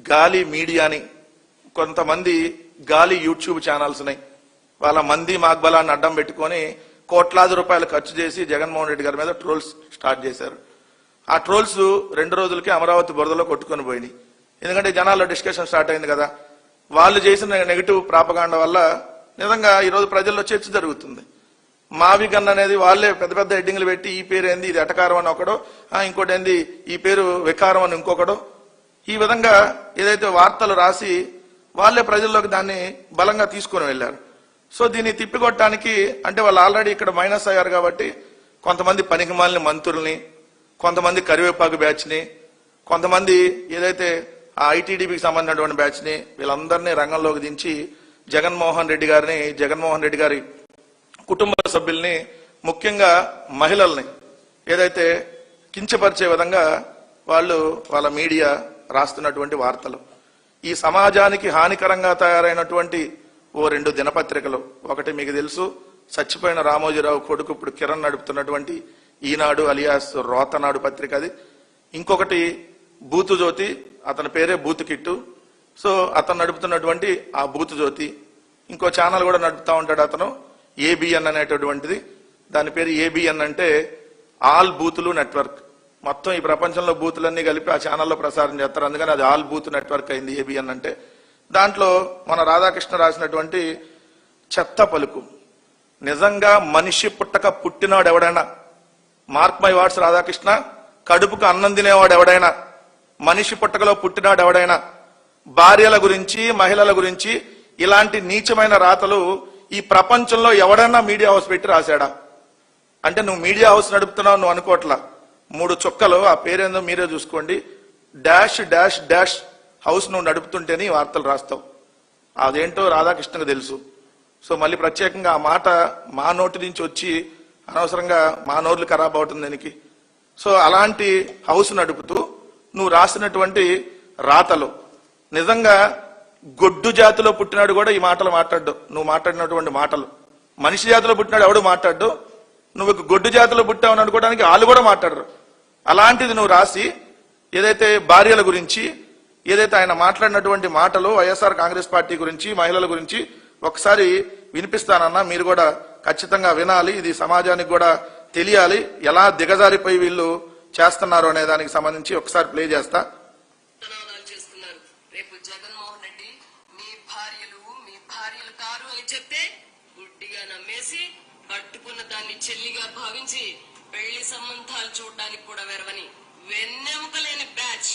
గాలి మీడియాని, కొంతమంది గాలి యూట్యూబ్ ఛానల్స్ ని వాళ్ళ మంది మాగ్బలాన్ని అడ్డం పెట్టుకొని కోట్లాది రూపాయలు ఖర్చు చేసి జగన్మోహన్ రెడ్డి గారి మీద ట్రోల్స్ స్టార్ట్ చేశారు. ఆ ట్రోల్స్ 2 రోజులకి అమరావతి బురదలో కొట్టుకొని పోయినాయి. ఎందుకంటే జనాల్లో డిస్కషన్ స్టార్ట్ అయింది కదా. వాళ్ళు చేసిన నెగిటివ్ ప్రాపగాండా వల్ల నిజంగా ఈరోజు ప్రజల్లో చర్చ జరుగుతుంది. మావి గన్ అనేది వాళ్ళే పెద్ద పెద్ద హెడ్డింగ్లు పెట్టి ఈ పేరు ఏంది, ఇది ఎటకారం అని ఒకడో, ఇంకోటి ఏంది ఈ పేరు వికారం అని ఇంకొకడో, ఈ విధంగా ఏదైతే వార్తలు రాసి వాళ్ళే ప్రజల్లోకి దాన్ని బలంగా తీసుకొని వెళ్ళారు. సో దీన్ని తిప్పికొట్టడానికి అంటే వాళ్ళు ఆల్రెడీ ఇక్కడ మైనస్ అయ్యారు కాబట్టి కొంతమంది పనికిమాలిన మంత్రుల్ని, కొంతమంది కరివేపాకు బ్యాచ్ని, కొంతమంది ఏదైతే ఆ ఐటీడీపీకి సంబంధించినటువంటి బ్యాచ్ని, వీళ్ళందరినీ రంగంలోకి దించి జగన్మోహన్ రెడ్డి గారి కుటుంబ సభ్యుల్ని, ముఖ్యంగా మహిళల్ని ఏదైతే కించపరిచే విధంగా వాళ్ళ మీడియా రాస్తున్నటువంటి వార్తలు, ఈ సమాజానికి హానికరంగా తయారైనటువంటి 2 దినపత్రికలు. ఒకటి మీకు తెలుసు, చచ్చిపోయిన రామోజీరావు కొడుకు ఇప్పుడు కిరణ్ నడుపుతున్నటువంటి ఈనాడు అలియాస్ రోతనాడు పత్రిక అది. ఇంకొకటి బూతు జ్యోతి, అతని పేరే బూతు కిట్టు. సో అతను నడుపుతున్నటువంటి ఆ బూతు జ్యోతి. ఇంకో ఛానల్ కూడా నడుపుతా ఉంటాడు అతను, ఏబిఎన్ అనేటటువంటిది. దాని పేరు ఏబిఎన్ అంటే ఆల్ బూతులు నెట్వర్క్. మొత్తం ఈ ప్రపంచంలో బూతులన్నీ కలిపి ఆ ఛానల్లో ప్రసారం చేస్తారు. అందుకని అది ఆల్ బూత్ నెట్వర్క్ అయింది ఏబిఎన్ అంటే. దాంట్లో మన రాధాకృష్ణ రాసినటువంటి చెత్త పలుకు, నిజంగా మనిషి పుట్టక పుట్టినాడు ఎవడైనా, మార్క్ మై వర్డ్స్ రాధాకృష్ణ, కడుపుకు అన్నం తినేవాడు ఎవడైనా, మనిషి పుట్టకలో పుట్టినాడు ఎవడైనా, భార్యల గురించి మహిళల గురించి ఇలాంటి నీచమైన రాతలు ఈ ప్రపంచంలో ఎవడైనా మీడియా హౌస్ పెట్టి రాశాడా? అంటే నువ్వు మీడియా హౌస్ నడుపుతున్నావు నువ్వు అనుకోవట్లా. 3 చుక్కలు, ఆ పేరేందో మీరే చూసుకోండి, డాష్ డాష్ డాష్ హౌస్ నువ్వు నడుపుతుంటేనే ఈ వార్తలు రాస్తావు. అదేంటో రాధాకృష్ణకు తెలుసు. సో మళ్ళీ ప్రత్యేకంగా ఆ మాట మా నోటి నుంచి వచ్చి అనవసరంగా మా నోర్లు ఖరాబ్ అవుతుంది దానికి. సో అలాంటి హౌస్ నడుపుతూ నువ్వు రాసినటువంటి రాతలు, నిజంగా గొడ్డు జాతిలో పుట్టినాడు కూడా ఈ మాటలు మాట్లాడ్డు. నువ్వు మాట్లాడినటువంటి మాటలు మనిషి జాతిలో పుట్టినాడు ఎవడు మాట్లాడ్డు, నువ్వు గొడ్డు జాతిలో పుట్టావని అనుకోవడానికి వాళ్ళు కూడా మాట్లాడరు. అలాంటిది నువ్వు రాసి ఏదైతే భార్యల గురించి, ఏదైతే ఆయన మాట్లాడినటువంటి మాటలు వైఎస్ఆర్ కాంగ్రెస్ పార్టీ గురించి, మహిళల గురించి ఒకసారి వినిపిస్తానన్నా, మీరు కూడా ఖచ్చితంగా వినాలి. ఇది సమాజానికి కూడా తెలియాలి ఎలా దిగజారిపోయి వీళ్ళు చేస్తున్నారు అనే దానికి సంబంధించి ఒకసారి ప్లే చేస్తా. రేపు జగన్మోహన్ రెడ్డి మీ భార్యలు కారు అని చెప్తే గుడ్డిగా నమ్మేసి కట్టుకున్న దాన్ని చెల్లిగా భావించి పెళ్లి సంబంధాలు చూడడానికి కూడా వెరవని వెన్నెముకలేని బ్యాచ్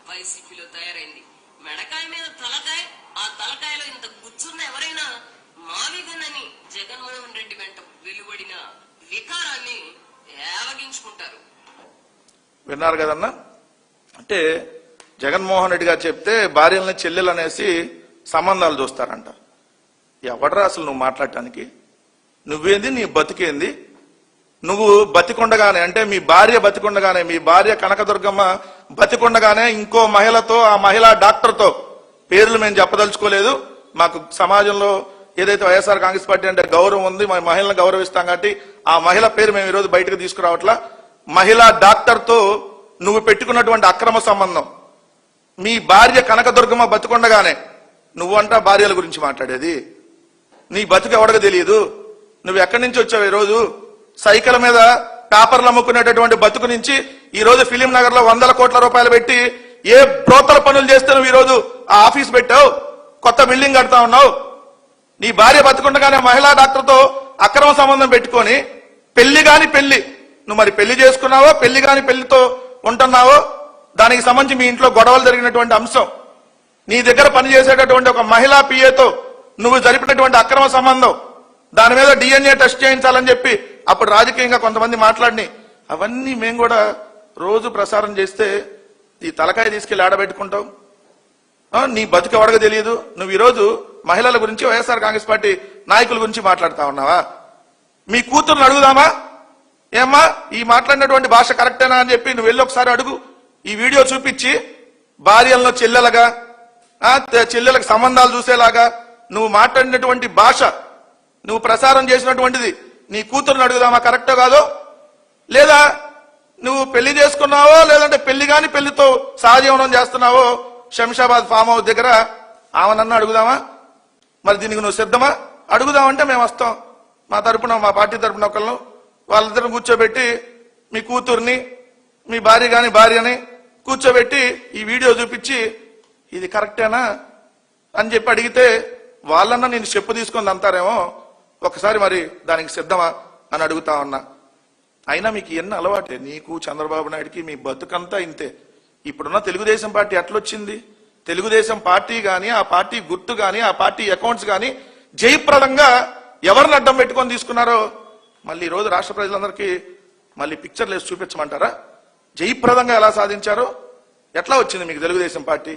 వైసీపీలో తయారైంది. మెడకాయ మీద తలకాయ, ఆ తలకాయలో ఇంత గుచ్చున్న ఎవరైనా మావిగనని జగన్మోహన్ రెడ్డి వెంట వెలువడిన వికారాన్ని ఏవగించుకుంటారు. విన్నారు కదన్నా? అంటే జగన్మోహన్ రెడ్డి గారు చెప్తే భార్యలని చెల్లెలు అనేసి సంబంధాలు చూస్తారంట. ఎవడరా అసలు నువ్వు మాట్లాడటానికి? నువ్వేంది, నీ బతికేంది? నువ్వు బతికొండగానే, అంటే మీ భార్య బతికొండగానే, మీ భార్య కనకదుర్గమ్మ బతికొండగానే ఇంకో మహిళతో, ఆ మహిళా డాక్టర్తో, పేర్లు మేము చెప్పదలుచుకోలేదు, మాకు సమాజంలో ఏదైతే వైఎస్ఆర్ కాంగ్రెస్ పార్టీ అంటే గౌరవం ఉంది, మా మహిళలను గౌరవిస్తాం కాబట్టి ఆ మహిళ పేరు మేము ఈరోజు బయటకు తీసుకురావట్లా. మహిళా డాక్టర్తో నువ్వు పెట్టుకున్నటువంటి అక్రమ సంబంధం, మీ భార్య కనకదుర్గమ్మ బతికొండగానే నువ్వంటా భార్యల గురించి మాట్లాడేది? నీ బతుకు ఎవడకు తెలియదు? నువ్వు ఎక్కడి నుంచి వచ్చావు? ఈరోజు సైకిల్ మీద పేపర్లు అమ్ముకునేటటువంటి బతుకు నుంచి ఈరోజు ఫిలిం నగర్ లో 100 కోట్ల రూపాయలు పెట్టి ఏ బ్రోతల పనులు చేస్తే నువ్వు ఈరోజు ఆ ఆఫీస్ పెట్టావు, కొత్త బిల్డింగ్ కడతా ఉన్నావు. నీ భార్య బతుకుండగానే మహిళా డాక్టర్తో అక్రమ సంబంధం పెట్టుకొని పెళ్లి కాని పెళ్లి, నువ్వు మరి పెళ్లి చేసుకున్నావో పెళ్లి కాని పెళ్లితో ఉంటున్నావో దానికి సంబంధించి మీ ఇంట్లో గొడవలు జరిగినటువంటి అంశం, నీ దగ్గర పనిచేసేటటువంటి ఒక మహిళా పిఏతో నువ్వు జరిపినటువంటి అక్రమ సంబంధం, దాని మీద DNA టెస్ట్ చేయించాలని చెప్పి అప్పుడు రాజకీయంగా కొంతమంది మాట్లాడి అవన్నీ మేము కూడా రోజు ప్రసారం చేస్తే ఈ తలకాయ తీసుకెళ్లి ఆడబెట్టుకుంటావు. నీ బతుకు ఎవడగా తెలియదు. నువ్వు ఈరోజు మహిళల గురించి, వైఎస్ఆర్ కాంగ్రెస్ పార్టీ నాయకుల గురించి మాట్లాడుతా ఉన్నావా? మీ కూతురుని అడుగుదామా, ఏమ్మా ఈ మాట్లాడినటువంటి భాష కరెక్టేనా అని చెప్పి నువ్వు వెళ్ళి ఒకసారి అడుగు. ఈ వీడియో చూపించి భార్యలను చెల్లెలగా, చెల్లెలకు సంబంధాలు చూసేలాగా నువ్వు మాట్లాడినటువంటి భాష, నువ్వు ప్రసారం చేసినటువంటిది నీ కూతురుని అడుగుదామా కరెక్టో కాదో? లేదా నువ్వు పెళ్లి చేసుకున్నావో లేదంటే పెళ్లి కాని పెళ్లితో సహజీవనం చేస్తున్నావో శంషాబాద్ ఫామ్ హౌస్ దగ్గర ఆమెనన్నా అడుగుదామా? మరి దీనికి నువ్వు సిద్ధమా? అడుగుదామంటే మేము వస్తాం. మా తరపున, మా పార్టీ తరపున ఒకళ్ళను వాళ్ళిద్దరిని కూర్చోబెట్టి మీ కూతుర్ని, మీ భార్యని కూర్చోబెట్టి ఈ వీడియో చూపించి ఇది కరెక్టేనా అని చెప్పి అడిగితే వాళ్ళన్నా నేను చెప్పు తీసుకొని అంటారేమో. ఒకసారి మరి దానికి సిద్ధమా అని అడుగుతా ఉన్నా. అయినా మీకు ఎన్ని అలవాటే, నీకు చంద్రబాబు నాయుడికి మీ బతుకంతా ఇంతే. ఇప్పుడున్న తెలుగుదేశం పార్టీ ఎట్లొచ్చింది? తెలుగుదేశం పార్టీ గాని, ఆ పార్టీ గుర్తు గాని, ఆ పార్టీ అకౌంట్స్ గాని జయప్రదంగా ఎవరిని అడ్డం పెట్టుకొని తీసుకున్నారో మళ్ళీ ఈ రోజు రాష్ట్ర ప్రజలందరికీ మళ్ళీ పిక్చర్లు వేసి చూపించమంటారా? జయప్రదంగా ఎలా సాధించారో, ఎట్లా వచ్చింది మీకు తెలుగుదేశం పార్టీ?